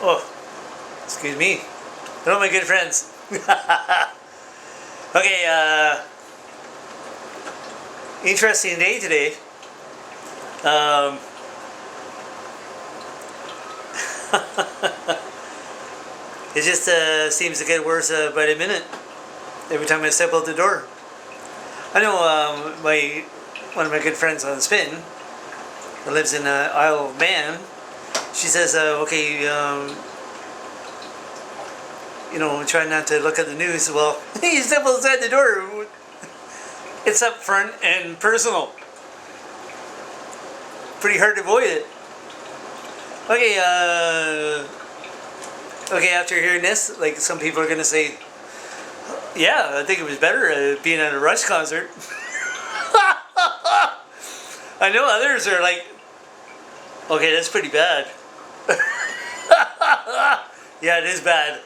Oh, excuse me. Hello, my good friends. Okay, interesting day today. Um, it just seems to get worse by the minute. Every time I step out the door. I know one of my good friends on Spin that lives in Isle of Man. She says, okay, try not to look at the news. Well, you step outside the door, it's up front and personal. Pretty hard to avoid it. Okay, after hearing this, like some people are gonna say, yeah, I think it was better being at a Rush concert. I know others are like, okay, that's pretty bad. Yeah, it is bad.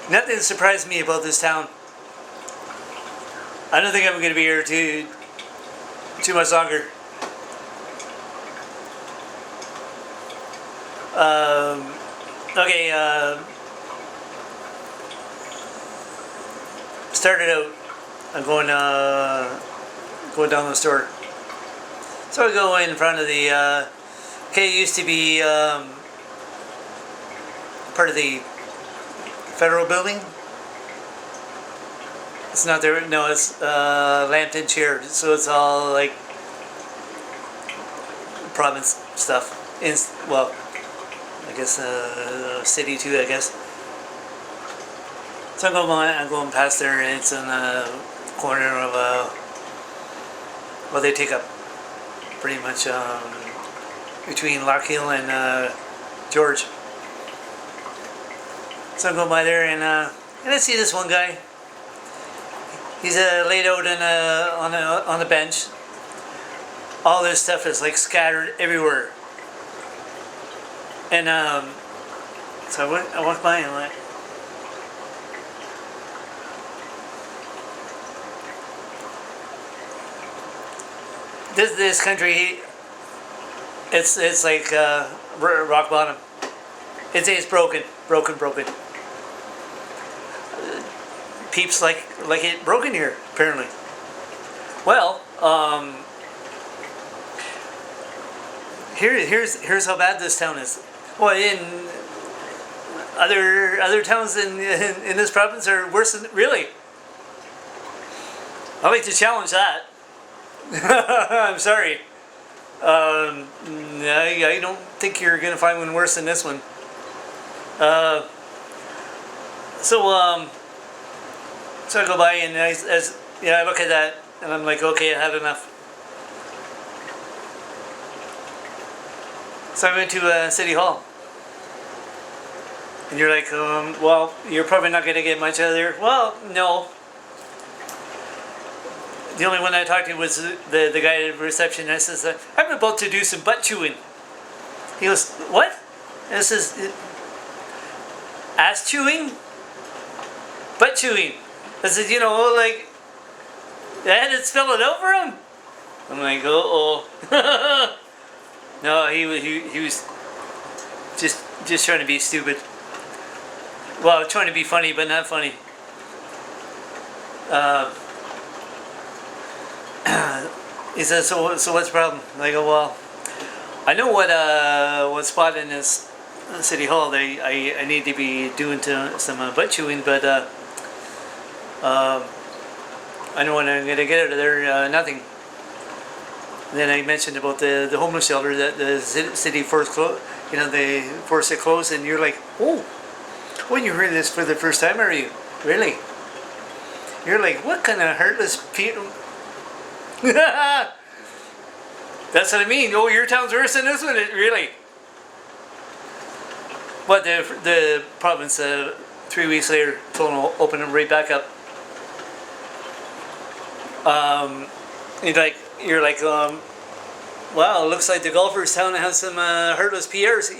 Nothing surprised me about this town. I don't think I'm going to be here too much longer. Okay, started out. I'm going down the store. So I go in front of the. Okay, it used to be part of the federal building. It's not there. No, it's Lambton Chair. So it's all like province stuff. Well, I guess city too. I guess. So I'm going past there, and it's in the corner of well, they take up pretty much between Lockhill and George. So I'm going by there, and I see this one guy. He's laid out on the bench. All this stuff is like scattered everywhere. And so I walked by and I'm like, this country, it's like rock bottom. It's broken. Peeps like it broken here, apparently. Well, here's how bad this town is. Well, in other towns in this province are worse than really. I like to challenge that. I'm sorry. I don't think you're gonna find one worse than this one. So I go by and I look at that and I'm like, okay, I had enough. So I went to City Hall. And you're like, well, you're probably not going to get much out of there. Well, no. The only one I talked to was the guy at the reception. And I says, I'm about to do some butt chewing. He goes, what? And I says, ass chewing? Butt chewing. I said, like, I had to spell it out for him. I'm like, oh. No, he was just trying to be stupid. Well, trying to be funny, but not funny. He says, so what's the problem? I go, well, I know what spot in this City Hall I need to be doing some butt chewing, but I know when I'm going to get out of there, nothing. And then I mentioned about the homeless shelter that the city forced they forced it closed, and you're like, oh, when you heard this for the first time, are you? Really? You're like, what kind of heartless people? That's what I mean. Oh, your town's worse than this one, really? But the province 3 weeks later told them to open them right back up. You're like, wow, it looks like the golfers town has some heartless PRs.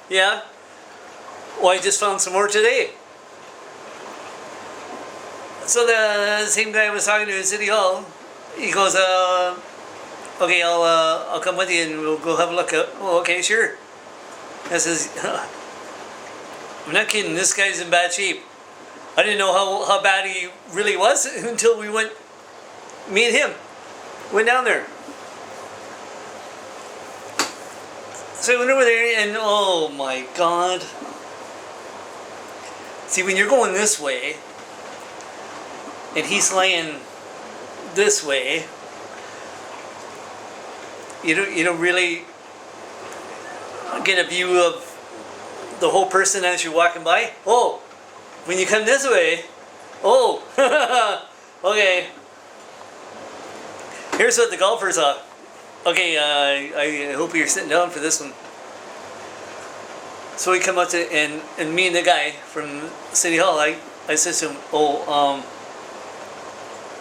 Yeah. Well, I just found some more today. So the same guy I was talking to at City Hall, he goes, Okay, I'll come with you and we'll go have a look. Oh, okay, sure. I says, I'm not kidding. This guy's in bad shape. I didn't know how bad he really was until we went. Me and him went down there. So I went over there and oh my God. See, when you're going this way and he's laying this way, you don't really get a view of the whole person as you're walking by. Oh, when you come this way, oh, okay. Here's what the golfers are. Okay, I hope you're sitting down for this one. So we come up to, and me and the guy from City Hall, I said to him, oh,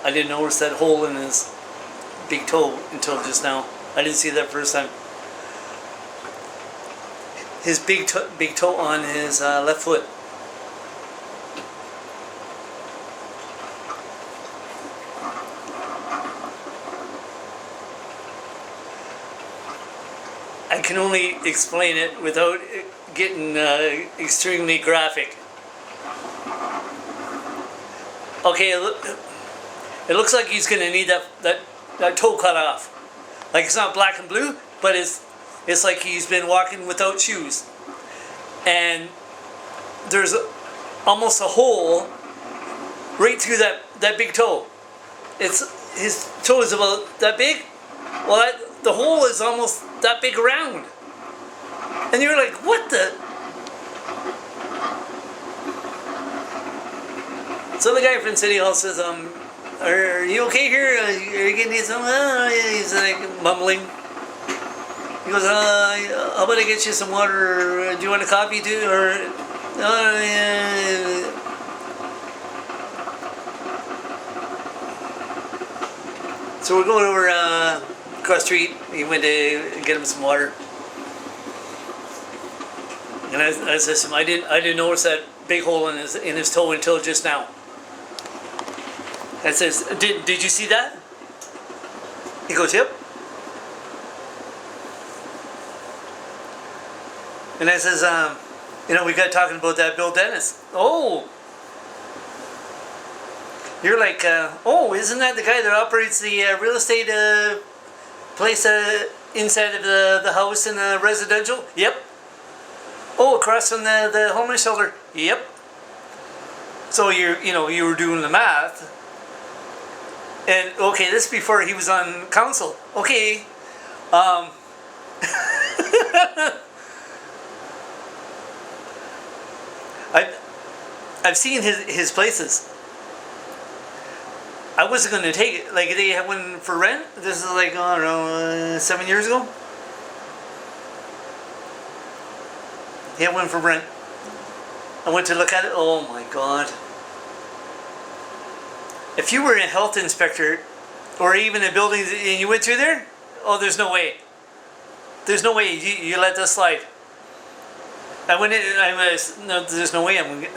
I didn't notice that hole in his big toe until just now. I didn't see that first time. His big toe on his left foot. I can only explain it without getting extremely graphic. Okay, it looks like he's gonna need that toe cut off. Like it's not black and blue, but it's like he's been walking without shoes. And there's almost a hole right through that big toe. His toe is about that big. Well, the hole is almost that big around. And you're like, what the? So the guy from City Hall says, are you okay here? Are you getting some? He's like mumbling. He goes, how about I get you some water? Do you want a coffee too? Or, yeah. So we're going over across the street. He went to get him some water. And I said to him, I didn't notice that big hole in his toe until just now. I says, did you see that? He goes, yep. And I says, we got talking about that Bill Dennis. Oh. You're like, oh, isn't that the guy that operates the real estate place inside of the house in the residential? Yep. Oh, across from the homeless shelter? Yep. So you were doing the math. And okay, this is before he was on council. Okay. I've seen his places. I wasn't going to take it. Like, they had one for rent. This is like, I don't know, 7 years ago. He had one for rent. I went to look at it. Oh my God. If you were a health inspector or even a building and you went through there, oh, there's no way. There's no way you let that slide. I went in and no, there's no way I'm going to get...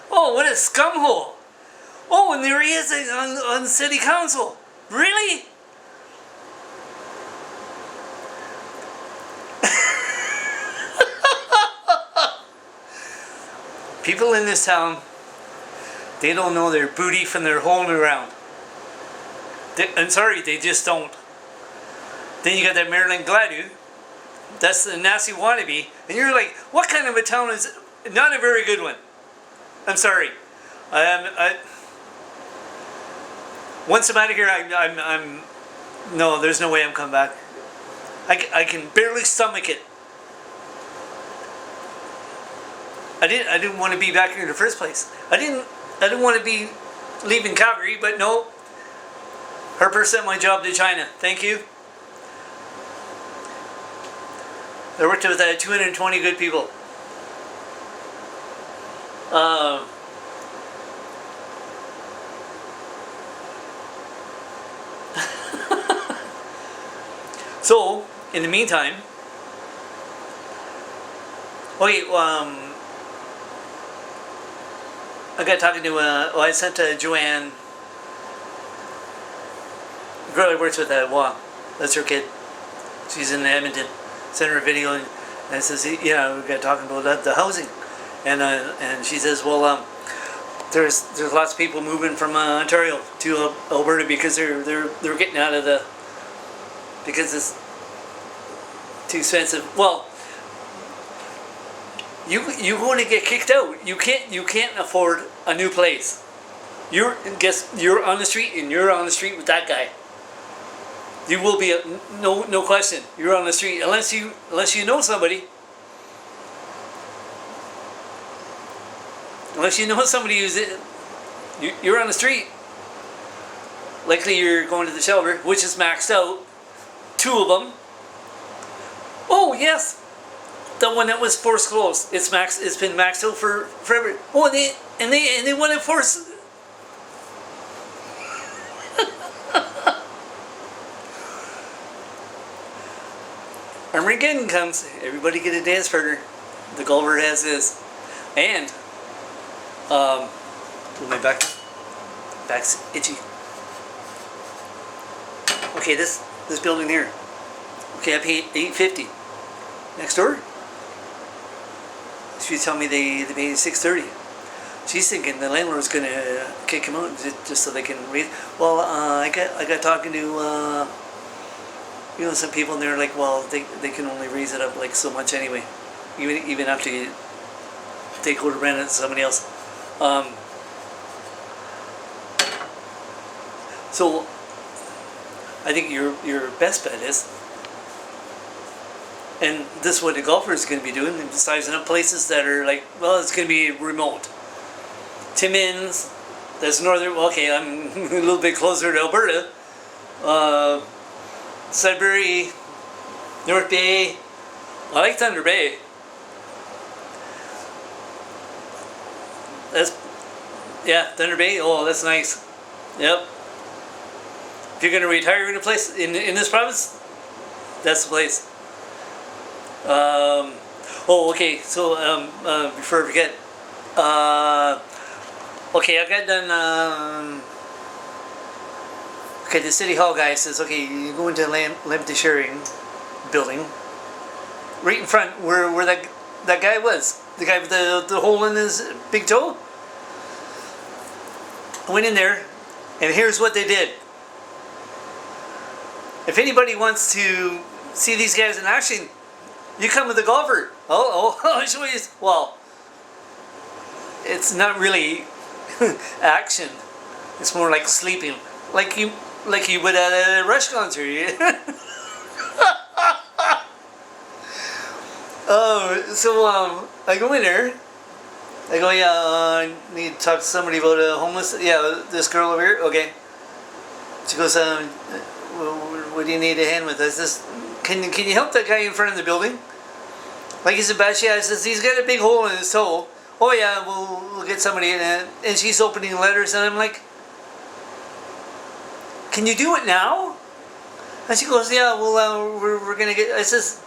Oh, what a scum hole. Oh, and there he is on city council. Really? People in this town, they don't know their booty from their hole in the ground. I'm sorry, they just don't. Then you got that Marilyn Gladu. That's the nasty wannabe. And you're like, what kind of a town is it? Not a very good one. I'm sorry. Once I'm out of here, I'm no, there's no way I'm coming back. I can barely stomach it. I didn't want to be back here in the first place. I didn't want to be leaving Calgary, but no. Harper sent my job to China. Thank you. I worked with 220 good people. So, in the meantime, okay, I got talking to, I sent Joanne, the girl I worked with at WA. That's her kid. She's in Edmonton. Sent her a video, and I says, yeah, we got talking about the housing, and she says, well, there's lots of people moving from Ontario to Alberta because they're getting out of the, because it's too expensive. Well, you're going to get kicked out. You can't afford a new place. You're on the street, and you're on the street with that guy. You will be no question. You're on the street unless you know somebody. Unless you know somebody you're on the street. Likely you're going to the shelter, which is maxed out. 2 of them. Oh yes, the one that was forced closed. It's been maxed out for forever. Oh, and they want to force. Armageddon comes. Everybody get a dance partner. The golfer has this, and my back's itchy. Okay, this building here. Okay, I paid $850. Next door, she's telling me they paid $630. She's thinking the landlord's gonna kick him out just so they can raise. Well, I got talking to some people, and they're like, well, they can only raise it up like so much anyway, even after they go to rent it to somebody else. So I think your best bet is, and this is what the golfer is going to be doing, sizing up places that are like, well, it's going to be remote. Timmins, that's northern. Okay, I'm a little bit closer to Alberta. Sudbury, North Bay. I like Thunder Bay. Thunder Bay. Oh, that's nice. Yep. If you're gonna retire in a place in this province, that's the place. Okay. So before I forget, okay, I got done. Okay, the city hall guy says, okay, you go into the sharing building, right in front where that guy was, the guy with the hole in his big toe. I went in there, and here's what they did. If anybody wants to see these guys in action, you come with the golfer. I'll show you. Well, it's not really action. It's more like sleeping, like you would at a Rush concert. So I go in there. I go, yeah, I need to talk to somebody about a homeless. Yeah, this girl over here. Okay. She goes, what do you need a hand with? I says, can you help that guy in front of the building? Like he's in bad shape. I says, he's got a big hole in his toe. Oh yeah, we'll get somebody in. And she's opening letters, and I'm like, can you do it now? And she goes, yeah, well, we're gonna get. I says,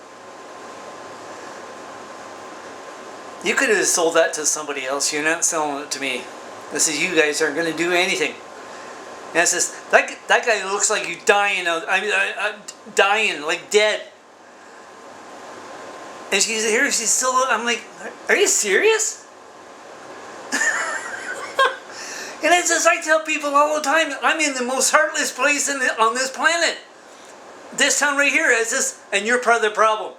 you could have sold that to somebody else. You're not selling it to me. I says, you guys aren't gonna do anything. And I says, that guy looks like you dying out. I'm dying, like dead. And she's here. She's still. I'm like, are you serious? And it's just, I tell people all the time, I'm in the most heartless place on this planet. This town right here. It's just, and you're part of the problem.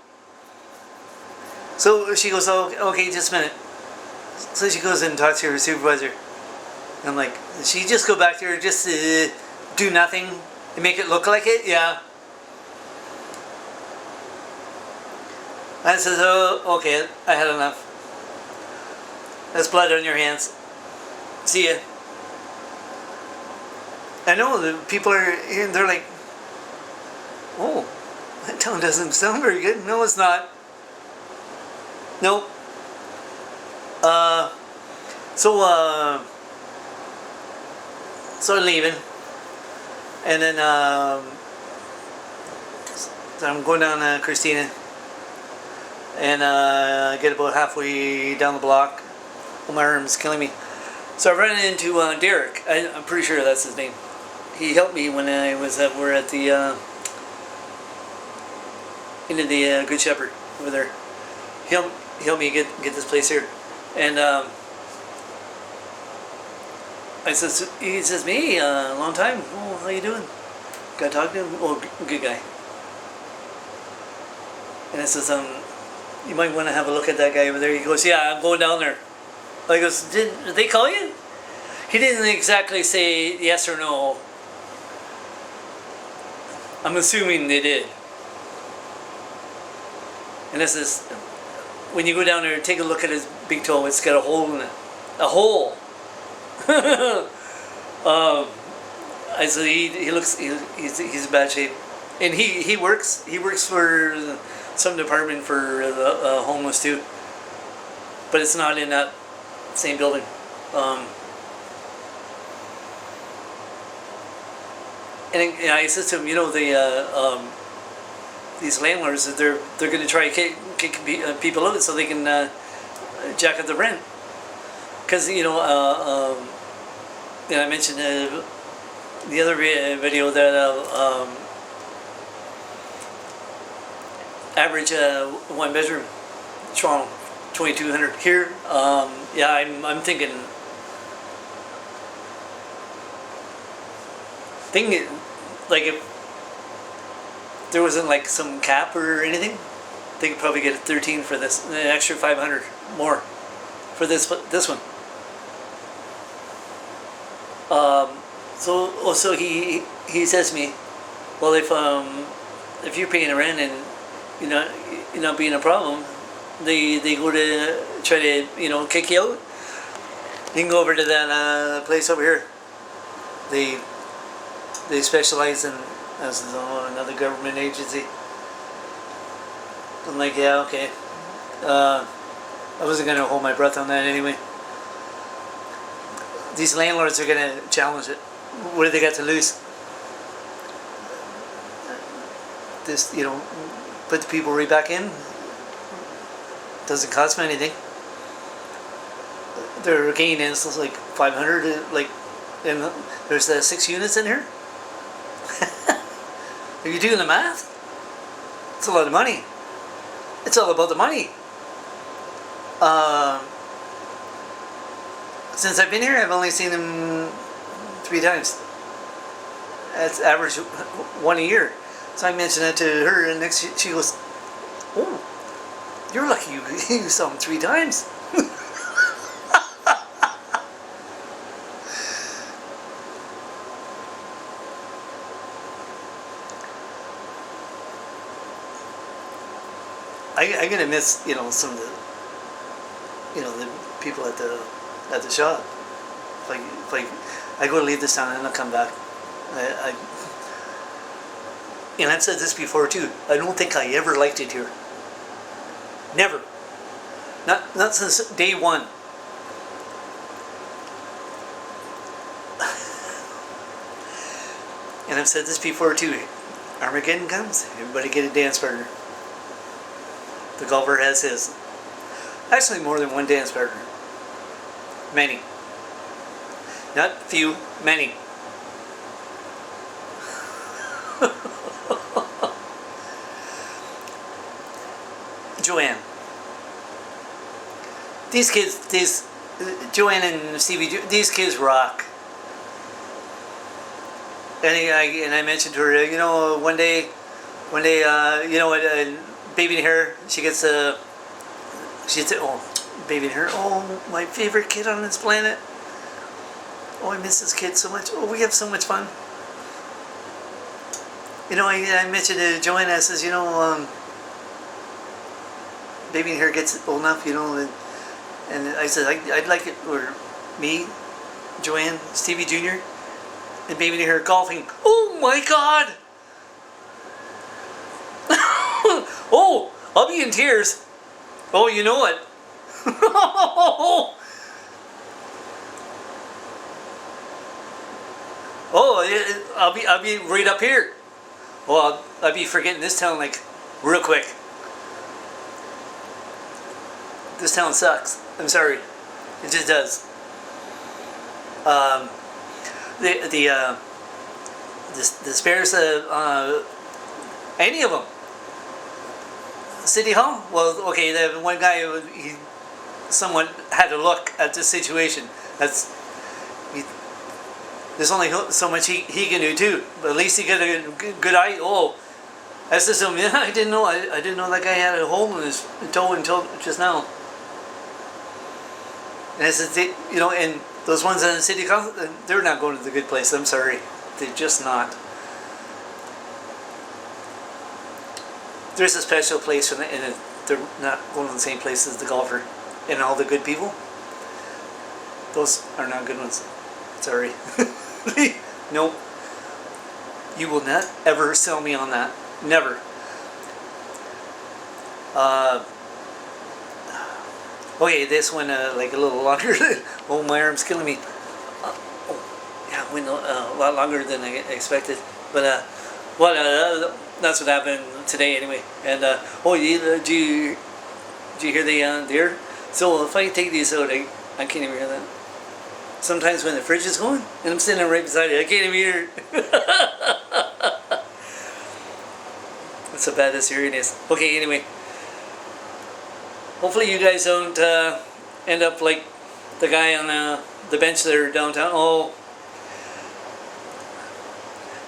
So she goes, oh, okay, just a minute. So she goes and talks to her supervisor. And I'm like, did she just go back there just to do nothing and make it look like it? Yeah. I says, oh, okay, I had enough. That's blood on your hands. See ya. I know the people are here and they're like, oh, that tone doesn't sound very good. No, it's not. Nope. So I'm leaving. And then so I'm going down Christina. And I get about halfway down the block. Oh, my arm's killing me. So I ran into Derek. I'm pretty sure that's his name. He helped me when I was we're at the into the Good Shepherd over there. He helped me get this place here, and he says, "Me, long time. Oh, how you doing? Got to talk to him? Oh, good guy." And I says, "You might want to have a look at that guy over there." He goes, "Yeah, I'm going down there." I goes, "Did they call you?" He didn't exactly say yes or no. I'm assuming they did. And this is, when you go down there, take a look at his big toe. It's got a hole in it. A hole. I said he looks he's in bad shape, and he works for some department for the homeless too. But it's not in that same building. And I said to him, you know, these landlords, they're going to try to kick people out so they can jack up the rent. Because, you know, I mentioned the other video that average one bedroom, Toronto, 2,200 here. Yeah, I'm thinking like if there wasn't like some cap or anything, they could probably get a 13 for this, an extra 500 more for this one. So he says to me, well, if you're paying the rent and you're not being a problem, they go to try to kick you out. You can go over to that place over here. They specialize in another government agency. I'm like, yeah, okay. I wasn't gonna hold my breath on that anyway. These landlords are gonna challenge it. What do they got to lose? This, put the people right back in. Doesn't cost them anything. Their gain is like 500. Like, and there's 6 units in here. Are you doing the math? It's a lot of money. It's all about the money. Since I've been here, I've only seen him 3 times. That's average 1 a year. So I mentioned that to her, and next she goes, "Oh, you're lucky you saw him 3 times." I'm gonna miss some of the people at the shop. If I go to leave this town and I'll come back. And I've said this before too. I don't think I ever liked it here. Never. Not since day one. And I've said this before too. Armageddon comes, everybody get a dance partner. The golfer has his. Actually, more than one dance partner. Many. Not few, many. Joanne. These kids, Joanne and Stevie, these kids rock. And I mentioned to her, one day, baby in hair, she gets baby in hair, oh, my favorite kid on this planet. Oh, I miss this kid so much. Oh, we have so much fun. I mentioned to Joanne, I says, baby in hair gets old enough, and I said, I'd like it, or me, Joanne, Stevie Jr., and baby in hair golfing. Oh my God! Oh, I'll be in tears. Oh, you know it. Oh, I'll be right up here. Well, I'll be forgetting this town like real quick. This town sucks. I'm sorry. It just does. The spares, any of them. City Hall? Well, okay, the one guy, someone had to look at the situation. That's he, there's only so much he can do too. But at least he got a good eye. Oh, that's just him. Yeah, I didn't know. I didn't know that guy had a hole in his toe until just now. And it's, you know, and those ones in the city council, they're not going to the good place. I'm sorry, they're just not. There's a special place for them, and they're not going to the same place as the golfer and all the good people. Those are not good ones. Sorry. Nope. You will not ever sell me on that. Never. Okay, this one like a little longer. Oh, my arm's killing me. Oh, yeah, went a lot longer than I expected. But that's what happened today anyway. And did you hear the deer? So if I take these out, I can't even hear that. Sometimes when the fridge is going, and I'm sitting right beside it, I can't even hear it. That's how bad this hearing is. Okay, anyway. Hopefully you guys don't end up like the guy on the bench there downtown. Oh,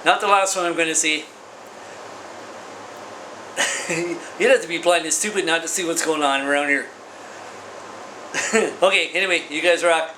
not the last one I'm going to see. You'd have to be blind and stupid not to see what's going on around here. Okay, anyway, you guys rock.